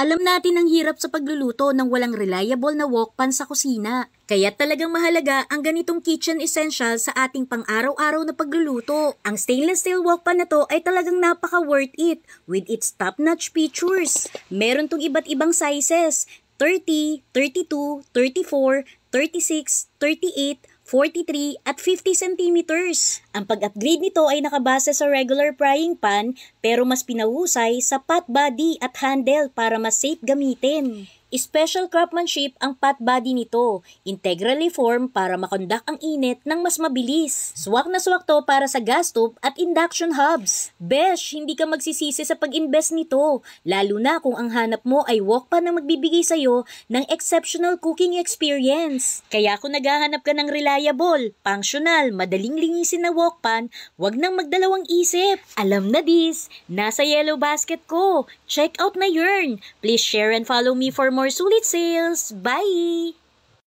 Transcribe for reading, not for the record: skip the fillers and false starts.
Alam natin ang hirap sa pagluluto ng walang reliable na wok pan sa kusina. Kaya talagang mahalaga ang ganitong kitchen essential sa ating pang-araw-araw na pagluluto. Ang stainless steel wok pan na to ay talagang napaka-worth it with its top-notch features. Meron tong iba't ibang sizes, 30, 32, 34, 36, 38, 43 at 50 centimeters. Ang pag-upgrade nito ay nakabase sa regular frying pan pero mas pinahusay sa pot body at handle para mas safe gamitin. Special craftsmanship ang pot body nito, integrally formed para makondak ang init ng mas mabilis. Swak na swak to para sa gas stove at induction hobs. Besh, hindi ka magsisisi sa pag-invest nito, lalo na kung ang hanap mo ay wok pan na magbibigay sa'yo ng exceptional cooking experience. Kaya kung naghahanap ka ng reliable, functional, madaling linisin na wok pan, wag nang magdalawang isip. Alam na this, nasa yellow basket ko. Check out na yun. Please share and follow me for more sulit sales. Bye!